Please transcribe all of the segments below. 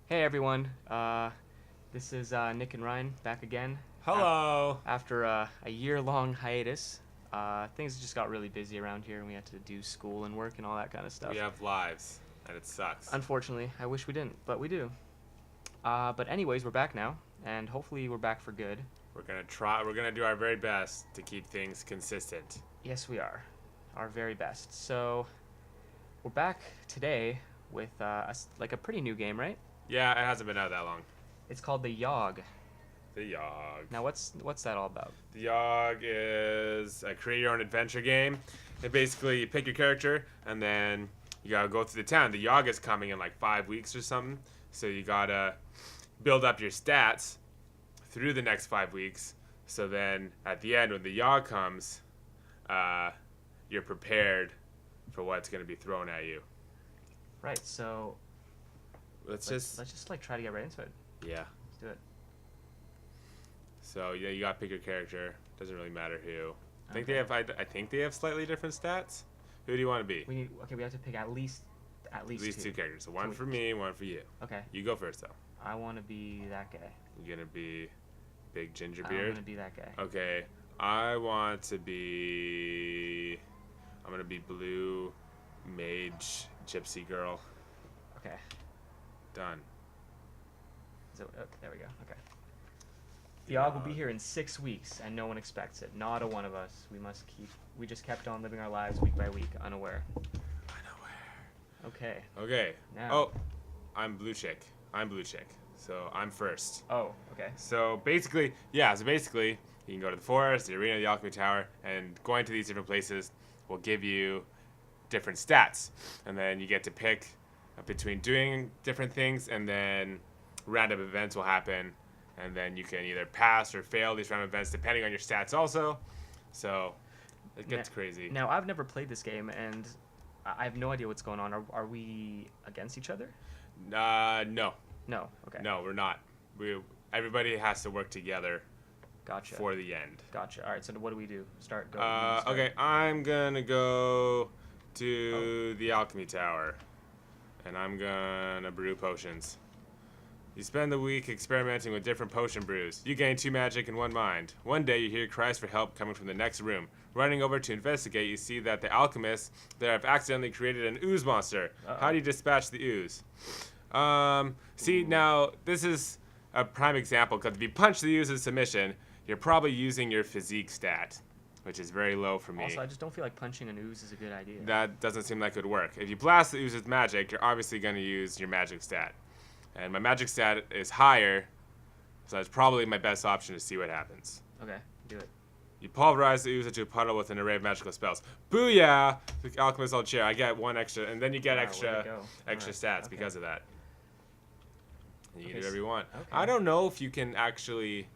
Hey everyone, this is Nick and Ryan back again. Hello. After a year-long hiatus, things just got really busy around here, and we had to do school and work and all that kind of stuff. We have lives, and it sucks. Unfortunately, I wish we didn't, but we do. But anyways, we're back now, and hopefully we're back for good. We're gonna try. We're gonna do our very best to keep things consistent. Yes, we are, our very best. So we're back today with like a pretty new game, right? Yeah, it hasn't been out that long. It's called the Yawhg. The Yawhg. Now, what's that all about? The Yawhg is a create your own adventure game. And basically, you pick your character, and then you gotta go through the town. The Yawhg is coming in like 5 weeks or something, so you gotta build up your stats through the next 5 weeks. So then, at the end, when the Yawhg comes, you're prepared for what's gonna be thrown at you. Right. So Let's just like try to get right into it. yeah. Let's do it. So yeah, you gotta pick your character. Doesn't really matter who. I think Okay. they have. I think they have slightly different stats. Who do you want to be? We have to pick at least At least two characters. So one Can we- for me, one for you. Okay. You go first though. I want to be that guy. You're gonna be big ginger I'm beard. gonna be that guy. Okay. I want to be. I'm gonna be blue, mage, gypsy girl. Okay. Done. So there we go. Okay. The Yawhg will be here in 6 weeks, and no one expects it. Not a one of us. We just kept on living our lives week by week, unaware. Okay. Okay. Now. Oh, I'm blue chick. So I'm first. Oh. Okay. So basically, you can go to the forest, the arena, the alchemy tower, and going to these different places will give you different stats. And then you get to pick between doing different things, and then random events will happen. And then you can either pass or fail these random events depending on your stats also. So it gets crazy. Now, I've never played this game, and I have no idea what's going on. Are we against each other? No. No. Okay. No, we're not. Everybody has to work together Gotcha. for the end. Gotcha. All right. So what do we do? Start. Go. Okay, I'm gonna go to the alchemy tower, and I'm gonna brew potions. You spend the week experimenting with different potion brews. You gain 2 magic and 1 mind. One day you hear cries for help coming from the next room. Running over to investigate, you see that the alchemists there have accidentally created an ooze monster. Uh-oh. How do you dispatch the ooze? See, now, this is a prime example, because if you punch the ooze in submission, you're probably using your physique stat, which is very low for me. Also, I just don't feel like punching an ooze is a good idea. That doesn't seem like it would work. If you blast the ooze with magic, you're obviously going to use your magic stat. And my magic stat is higher, so that's probably my best option to see what happens. Okay. Do it. You pulverize the ooze into a puddle with an array of magical spells. Booyah! The alchemist all cheer. I get 1 extra, and then you get Wow, way extra to go. extra Alright, stats okay. because of that. And you Okay, can do whatever you want. okay. I don't know if you can actually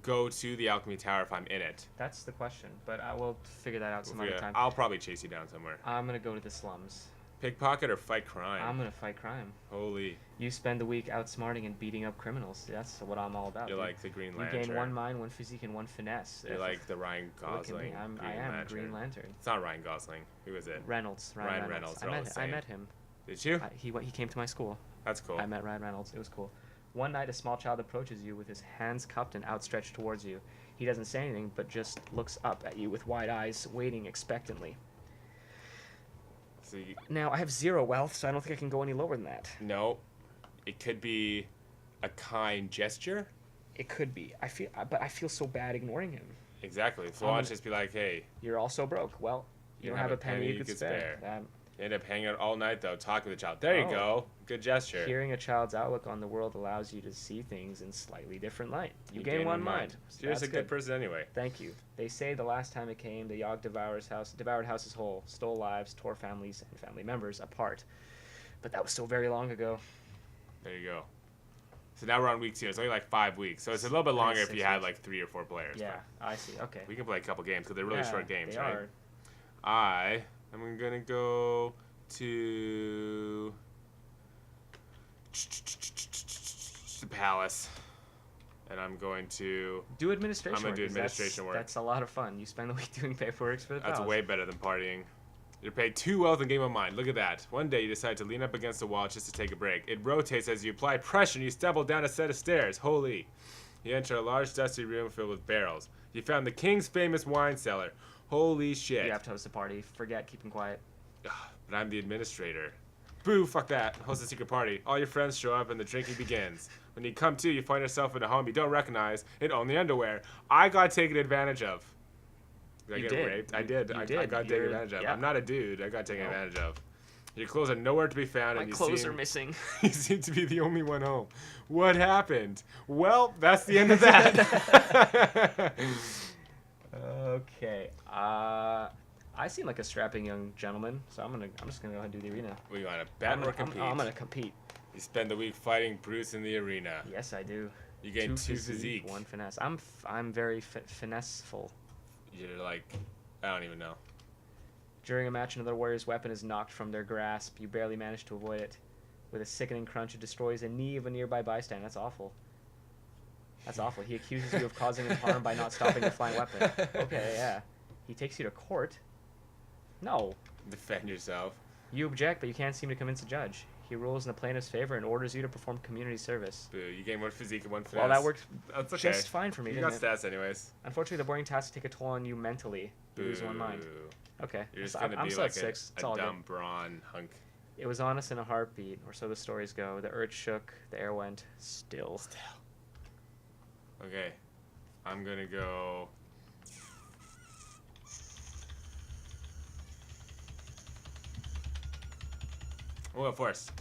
go to the alchemy tower if I'm in it. That's the question, but I will figure that out some other time. I'll probably chase you down somewhere. I'm gonna go to the slums. Pickpocket or fight crime? I'm gonna fight crime. Holy. You spend the week outsmarting and beating up criminals. That's what I'm all about. You're dude. like the Green You Lantern. gain 1 mind, 1 physique, and 1 finesse. You're like the Ryan Look at Gosling. me. I am Green Lantern. It's not Ryan Gosling. Who is it? Reynolds. Ryan Reynolds. They're all the I same. met him. Did you? He came to my school. That's cool. I met Ryan Reynolds. It was cool. One night, a small child approaches you with his hands cupped and outstretched towards you. He doesn't say anything, but just looks up at you with wide eyes, waiting expectantly. So Now, I have 0 wealth, so I don't think I can go any lower than that. no, it could be a kind gesture. It could be. But I feel so bad ignoring him. Exactly. So I'm why gonna- don't you just be like, hey, You're also broke. Well, you don't have a penny you could spare. You end up hanging out all night though, talking to the child. There you Oh. go. Good gesture. Hearing a child's outlook on the world allows you to see things in slightly different light. You gain 1 mind. So you're just a That's good person anyway. Thank you. They say the last time it came, the Yawhg devoured houses whole, stole lives, tore families and family members apart. But that was so very long ago. There you go. So now we're on week 2. It's only like 5 weeks. So it's a little bit longer if 6 you had weeks. like 3 or 4 players. Yeah, I see. Okay. But we can play a couple games because they're really Yeah, short games, they right? are. I am gonna go to the palace, and I'm going to. Do administration. I'm gonna do work, 'cause administration work. That's a lot of fun. You spend the week doing paperwork for the That's palace. way better than partying. You're paid 2 wealth and gain 1 mind. Look at that. One day you decide to lean up against the wall just to take a break. It rotates as you apply pressure and you stumble down a set of stairs. Holy. You enter a large dusty room filled with barrels. You found the king's famous wine cellar. Holy shit. You have to host a party. Forget keeping quiet. But I'm the administrator. Boo, fuck that. Host a secret party. All your friends show up and the drinking begins. When you come to, you find yourself in a home you don't recognize in only underwear. I got taken advantage of. Did I get raped? I did. I got taken advantage of. Yeah. I'm not a dude. I got taken advantage of. Your clothes are nowhere to be found. My and clothes are missing. You seem to be the only one home. What happened? Well, that's the end of that. Okay. I seem like a strapping young gentleman, so I'm just gonna go ahead and do the arena. Well, you want to bet or compete? I'm gonna compete. You spend the week fighting Bruce in the arena. Yes, I do. You gain 2 physique. 1 finesse. I'm very finesseful. You're like, I don't even know. During a match, another warrior's weapon is knocked from their grasp. You barely manage to avoid it. With a sickening crunch, it destroys a knee of a nearby bystander. That's awful. That's awful. He accuses you of causing him harm by not stopping the flying weapon. Okay, yeah. He takes you to court. No. Defend yourself. You object, but you can't seem to convince the judge. He rules in the plaintiff's favor and orders you to perform community service. Boo, you gain 1 physique and 1 finesse. Well, that worked That's okay. just fine for me, You didn't got it? stats anyways. Unfortunately, the boring tasks take a toll on you mentally. You lose 1 mind. Okay. You're just So going to I'm be still like at 6. It's a all dumb good. brawn hunk. It was on us in a heartbeat, or so the stories go. The earth shook, the air went still. Okay. I'm going to go... Well, first.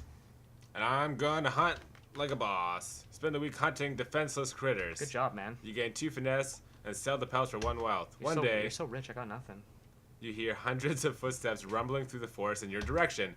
And I'm going to hunt like a boss. Spend the week hunting defenseless critters. Good job, man. You gain 2 finesse and sell the pelts for 1 wealth. One day, You're so rich, I got nothing. you hear hundreds of footsteps rumbling through the forest in your direction.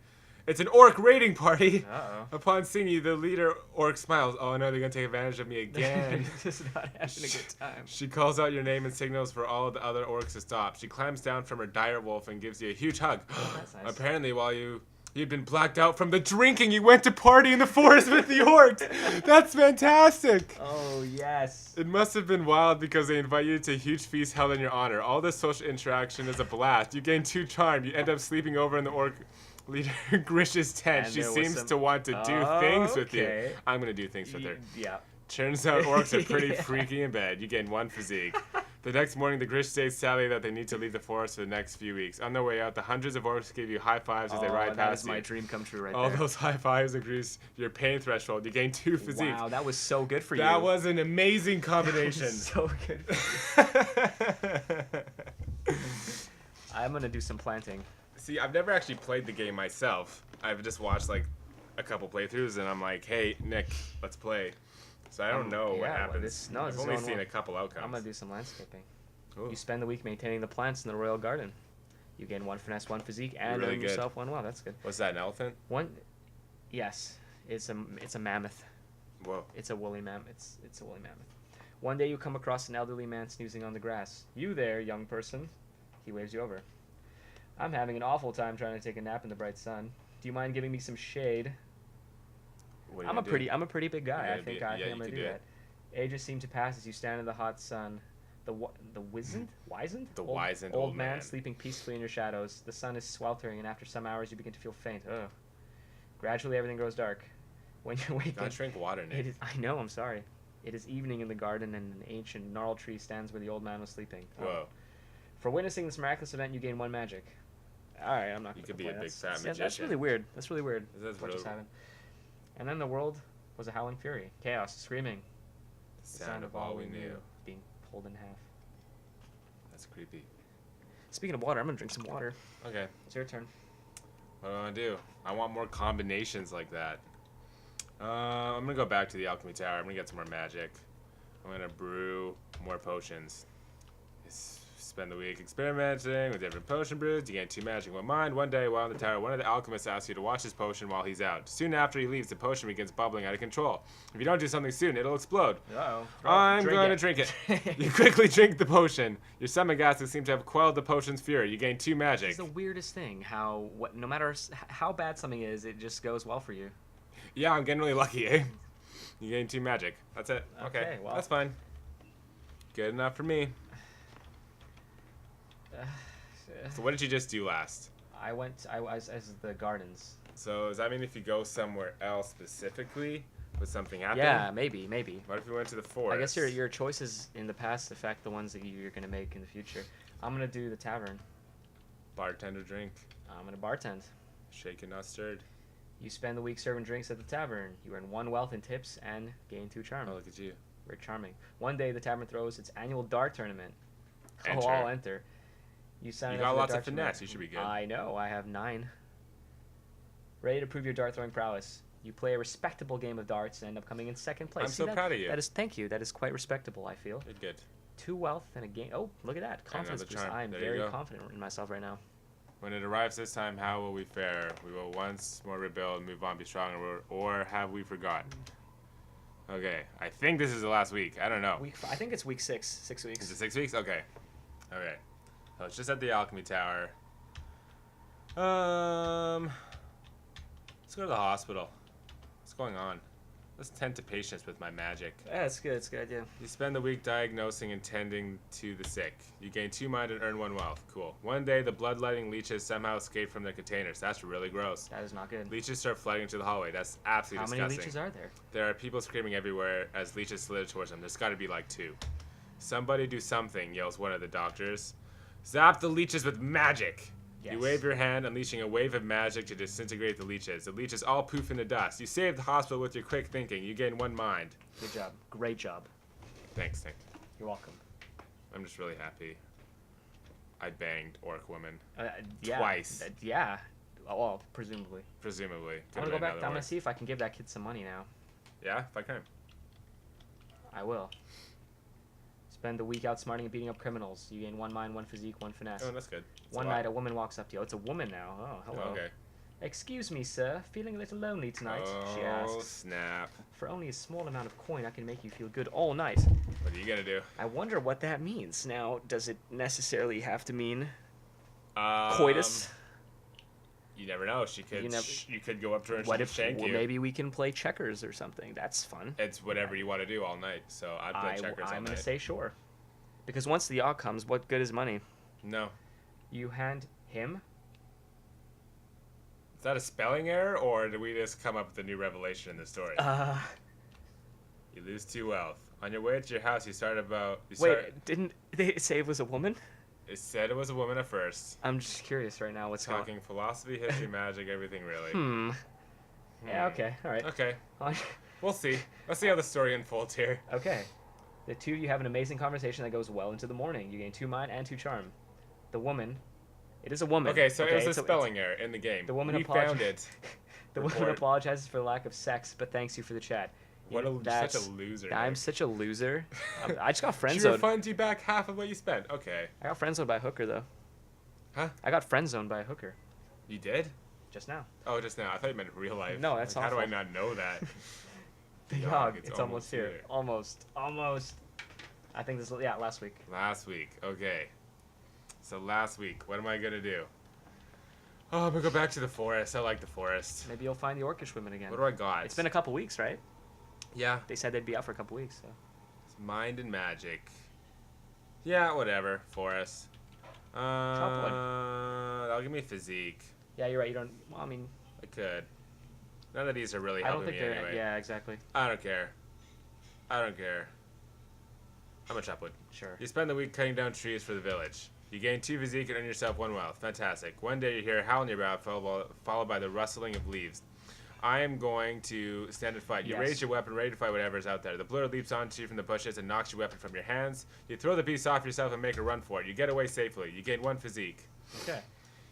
It's an orc raiding party. Uh-oh. Upon seeing you, the leader orc smiles. Oh no, they're gonna take advantage of me again. Just not having a good time. She calls out your name and signals for all the other orcs to stop. She climbs down from her dire wolf and gives you a huge hug. That's nice. Apparently, while you'd been blacked out from the drinking, you went to party in the forest with the orcs. That's fantastic. Oh, yes. It must have been wild because they invite you to a huge feast held in your honor. All this social interaction is a blast. You gain 2 charm. You end up sleeping over in the orc leader Grish's tent. And She there was seems some- to want to do things with you. Okay. I'm going to do things with her. Yeah. Turns out orcs are pretty Yeah. freaky in bed. You gain 1 physique. The next morning, the Grish states sadly that they need to leave the forest for the next few weeks. On their way out, the hundreds of orcs give you high fives as they ride that past is my you. dream come true right All there. those high fives increase your pain threshold. You gain 2 physique. Wow, that was so good for you. That was an amazing combination. so good for you. I'm going to do some planting. See, I've never actually played the game myself. I've just watched like a couple playthroughs, and I'm like, hey, Nick, let's play. So I don't know what yeah, well, happens. this I've is only going seen well. a couple outcomes. I'm going to do some landscaping. Ooh. You spend the week maintaining the plants in the royal garden. You gain 1 finesse, 1 physique, and Really earn good. yourself 1 wow. That's good. What's that, an elephant? Yes, it's a mammoth. Whoa. It's a woolly mammoth. It's a woolly mammoth. One day you come across an elderly man snoozing on the grass. You there, young person. He waves you over. I'm having an awful time trying to take a nap in the bright sun. Do you mind giving me some shade? What are you I'm gonna a pretty big guy. Yeah, I think you I'm can gonna do do that. Ages seem to pass as you stand in the hot sun. The wizened? The old, wizened old old man man. sleeping peacefully in your shadows. The sun is sweltering, and after some hours you begin to feel faint. Ugh. Gradually everything grows dark. When you wake Gotta up, drink water, Nick. it is, I know, I'm sorry. It is evening in the garden, and an ancient gnarled tree stands where the old man was sleeping. Oh. Whoa. For witnessing this miraculous event, you gain 1 magic. Alright, I'm not You gonna could be a complain. big That's- fat That's magician. really weird. That's really weird. That's what just really- happened. And then the world was a howling fury. Chaos, screaming. The sound of all we knew. Being pulled in half. That's creepy. Speaking of water, I'm gonna drink some water. Okay. It's your turn. What do I want to do? I want more combinations like that. I'm going to go back to the alchemy tower. I'm going to get some more magic. I'm going to brew more potions. Spend the week experimenting with different potion brews. You gain 2 magic, 1 mind. One day while in the tower, one of the alchemists asks you to watch his potion while he's out. Soon after he leaves, the potion begins bubbling out of control. If you don't do something soon, it'll explode. Uh-oh. I'm going to drink it. You quickly drink the potion. Your summon gases seem to have quelled the potion's fury. You gain 2 magic. It's the weirdest thing. How no matter how bad something is, it just goes well for you. Yeah, I'm getting really lucky, eh? You gain 2 magic. That's it. Okay, well. That's fine. Good enough for me. So what did you just do last? I went. I was as the gardens. So does that mean if you go somewhere else specifically, would something happen? Yeah, maybe. What if you went to the forest? I guess your choices in the past affect the ones that you're gonna make in the future. I'm gonna do the tavern. Bartender drink. I'm gonna bartend. Shaken, not stirred. You spend the week serving drinks at the tavern. You earn 1 wealth in tips and gain 2 charm. Oh, look at you. Very charming. One day the tavern throws its annual dart tournament. Enter. Oh, I'll enter. You sign You up got for the lots of dart tournament. finesse. You should be good. I know. I have 9. Ready to prove your dart throwing prowess. You play a respectable game of darts and end up coming in second place. I'm so proud of you. Thank you. That is quite respectable, I feel. You're good. 2 wealth and a game. Oh, look at that. Confidence another boost. charm. I'm There you very go. confident in myself right now. When it arrives this time, how will we fare? We will once more rebuild, move on, be stronger, or have we forgotten? Okay, I think this is the last week. I don't know. I think it's week 6. 6 weeks. Is it 6 weeks? Okay. Okay. So it's just at the Alchemy Tower. Let's go to the hospital. What's going on? Let's tend to patients with my magic. Yeah, it's good. It's a good idea. You spend the week diagnosing and tending to the sick. You gain 2 mind and earn 1 wealth. Cool. One day, the bloodletting leeches somehow escape from their containers. That's really gross. That is not good. Leeches start flooding into the hallway. That's absolutely disgusting. How many leeches are there? There are people screaming everywhere as leeches slither towards them. There's got to be like 2. Somebody do something, yells one of the doctors. Zap the leeches with magic. Yes. You wave your hand, unleashing a wave of magic to disintegrate the leeches. The leeches all poof into dust. You save the hospital with your quick thinking. You gain 1 mind. Good job. Great job. Thanks. You're welcome. I'm just really happy. I banged Orc Woman. Yeah. Twice. Yeah. Oh, well, presumably. Presumably. I'm gonna go back. I'm gonna see if I can give that kid some money now. Yeah, if I can. I will. Spend the week outsmarting and beating up criminals. You gain 1 mind, 1 physique, 1 finesse. Oh, that's good. That's One night, a woman walks up to you. Oh, it's a woman now. Oh, hello. Okay. Excuse me, sir. Feeling a little lonely tonight? She Oh, asks. snap. For only a small amount of coin, I can make you feel good all night. What are you gonna do? I wonder what that means. Now, does it necessarily have to mean coitus? You never know. She could. You could go up to her and What she if could shank you. maybe we can play checkers or something? That's fun. It's whatever you want to do all night. So I'd play checkers all I'm night. gonna say sure, because once the Yawhg comes, what good is money? No. You hand him. Is that a spelling error, or did we just come up with a new revelation in the story? You lose 2 wealth. On your way to your house, you start about. Didn't they say it was a woman? It said it was a woman at first. I'm just curious right now. What's Talking philosophy, history, magic, everything really. Yeah. Okay. All right. Okay. We'll see. Let's see how the story unfolds here. Okay. The 2 you have an amazing conversation that goes well into the morning. You gain 2 mind and 2 charm. The woman. It is a woman. Okay, so it was a it's spelling error in the game. The woman we found it. The woman apologizes for the lack of sex, but thanks you for the chat. Such a loser. I'm such a loser. I just got friend She zoned. refunds you back half of what you spent. Okay. I got friend zoned by a hooker though. Huh? I got friend zoned by a hooker. You did? Just now. Oh, just now. I thought you meant real life. No, that's How do awful. I not know that? The Yawhg, Yawhg, it's almost here. Almost. I think this. Last week. Last week. Okay. So last week, what am I gonna do? Oh, I'm gonna go back to the forest. I like the forest. Maybe you'll find the orcish women again. What do I got? It's been a couple weeks, right? Yeah. They said they'd be out for a couple weeks. So. It's mind and magic. Yeah, whatever. Forest. That'll give me physique. Yeah, you're right. You don't. Well, I mean. I could. None of these are really I don't helping think me they're. anyway. Yeah, exactly. I don't care. I'm a chopwood. Sure. You spend the week cutting down trees for the village. You gain 2 physique and earn yourself 1 wealth. Fantastic. One day you hear a howl in your brow, followed by the rustling of leaves. I am going to stand and fight. You raise your weapon, ready to fight whatever's out there. The blur leaps onto you from the bushes and knocks your weapon from your hands. You throw the beast off yourself and make a run for it. You get away safely. You gain 1 physique. Okay.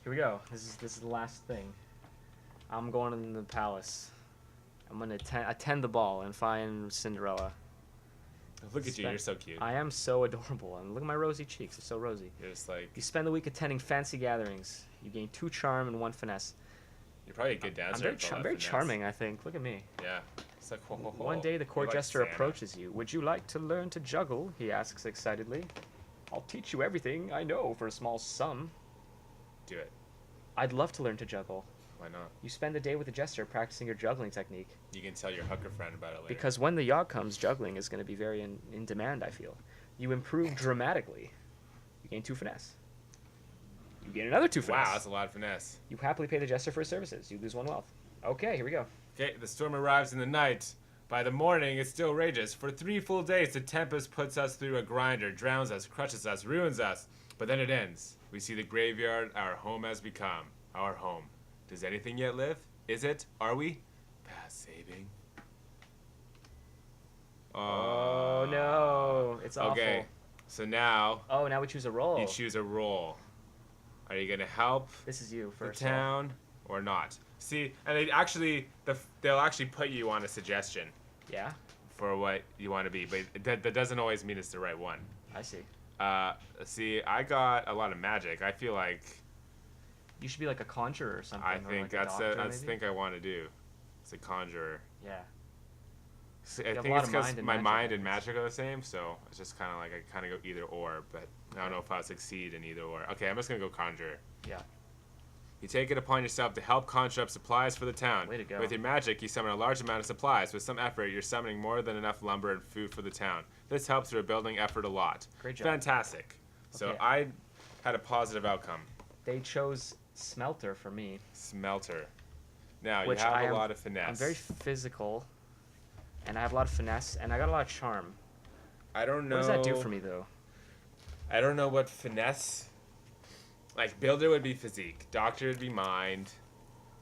Here we go. This is the last thing. I'm going in the palace. I'm gonna attend the ball and find Cinderella. Look at you, you're so cute. I am so adorable. And look at my rosy cheeks. They're so rosy. You're just like... You spend the week attending fancy gatherings. You gain 2 charm and 1 finesse. You're probably a good dancer. I'm very charming, I think. Look at me. Yeah. It's like, ho, ho, ho. One day the court You're like jester Santa. approaches you. Would you like to learn to juggle? He asks excitedly. I'll teach you everything I know for a small sum. Do it. I'd love to learn to juggle. Why not? You spend the day with the jester practicing your juggling technique. You can tell your hooker friend about it later. Because when the Yawhg comes, juggling is going to be very in demand, I feel. You improve dramatically. You gain 2 finesse. You gain another 2 finesse. Wow, that's a lot of finesse. You happily pay the jester for his services. You lose 1 wealth. Okay, here we go. Okay, the storm arrives in the night. By the morning, it still rages. For 3 full days, the tempest puts us through a grinder, drowns us, crushes us, ruins us. But then it ends. We see the graveyard our home has become. Our home. Does anything yet live? Is it? Are we? Past saving. Oh, no. It's awful. Okay, so now Oh, now we choose a role. you choose a role. Are you going to help This is you the first. town or not? See, and they'll actually put you on a suggestion Yeah, for what you want to be, but that doesn't always mean it's the right one. I see. See, I got a lot of magic. I feel like You should be like a conjurer or something. I or think like a doctor, that's maybe? think I want to do. It's a conjurer. Yeah. See, You I have a think lot it's of because mind and my magic, mind I and guess. magic are the same, so it's just kind of like I kind of go either or, but I don't know if I'll succeed in either or. Okay, I'm just gonna go conjurer. Yeah. You take it upon yourself to help conjure up supplies for the town. Way to go. With your magic, you summon a large amount of supplies. With some effort, you're summoning more than enough lumber and food for the town. This helps your building effort a lot. Great job. Fantastic. So Okay. I had a positive outcome. They chose smelter for me. Smelter. Now, Which you have I a am- lot of finesse. I'm very physical, and I have a lot of finesse, and I got a lot of charm. I don't know. What does that do for me, though? I don't know what finesse. Like, builder would be physique. Doctor would be mind.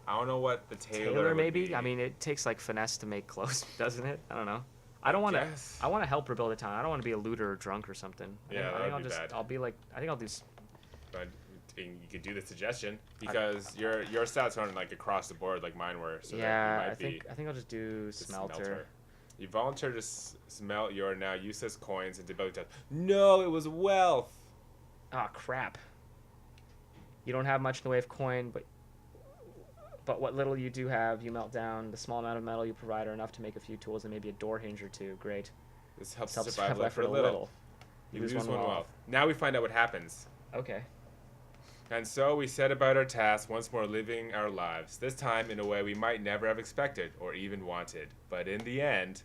I don't know what the tailor Tailor, would maybe? be. I mean, it takes, like, finesse to make clothes, doesn't it? I don't know. I don't want to. guess. I want to help rebuild a town. I don't want to be a looter or drunk or something. Yeah, I that think would I'll be just. bad. I'll be like. I think I'll do. But you could do the suggestion because your stats aren't like across the board like mine were. So Yeah, that you I might think I'll just do be smelter. You volunteer to smelt your now useless coins into building towns. No, it was wealth. Ah, crap. You don't have much in the way of coin, but what little you do have, you melt down. The small amount of metal you provide are enough to make a few tools and maybe a door hinge or 2. Great. This helps Helps survive have life for effort a little. You lose one wealth. wealth. Now we find out what happens. Okay. And so we set about our task, once more living our lives, this time in a way we might never have expected or even wanted. But in the end,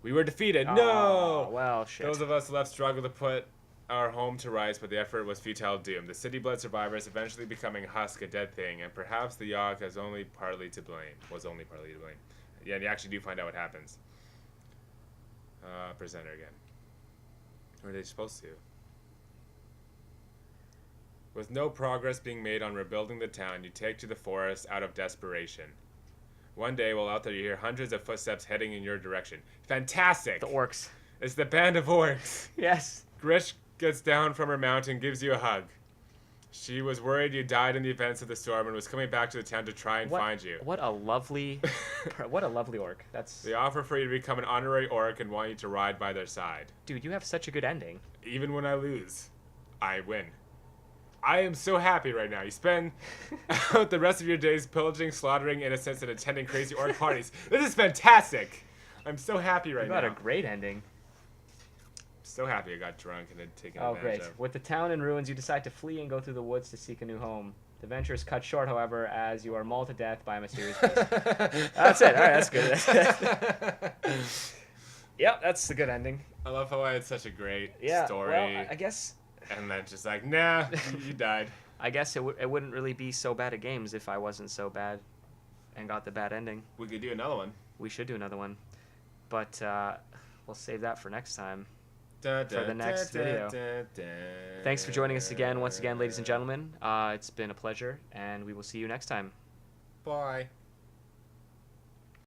we were defeated. Aw, No! well, shit. Those of us left struggled to put our home to rights, but the effort was futile doom. The city blood survivors eventually becoming husk, a dead thing, and perhaps the Yawhg was only partly to blame. Yeah, and you actually do find out what happens. Presenter again. Or are they supposed to? With no progress being made on rebuilding the town, you take to the forest out of desperation. One day, while out there, you hear hundreds of footsteps heading in your direction. Fantastic! The orcs. It's the band of orcs. Yes. Grish gets down from her mount and gives you a hug. She was worried you died in the events of the storm and was coming back to the town to try and find you. What a lovely, what a lovely orc. That's, They offer for you to become an honorary orc and want you to ride by their side. dude, you have such a good ending. Even when I lose, I win. I am so happy right now. You spend out the rest of your days pillaging, slaughtering innocents, and attending crazy orc parties. This is fantastic. I'm so happy right You got now. a great ending. So happy I got drunk and had taken Oh, advantage great. of. With the town in ruins, you decide to flee and go through the woods to seek a new home. The venture is cut short, however, as you are mauled to death by a mysterious beast. That's it. All right, that's good. Yep, that's the good ending. I love how I had such a great Yeah. story. Well, I guess And then just like, nah, you died. I guess it wouldn't really be so bad at games if I wasn't so bad and got the bad ending. We could do another one. We should do another one. But we'll save that for next time. For the next video. Thanks for joining us again, once again, ladies and gentlemen. It's been a pleasure, and we will see you next time. Bye.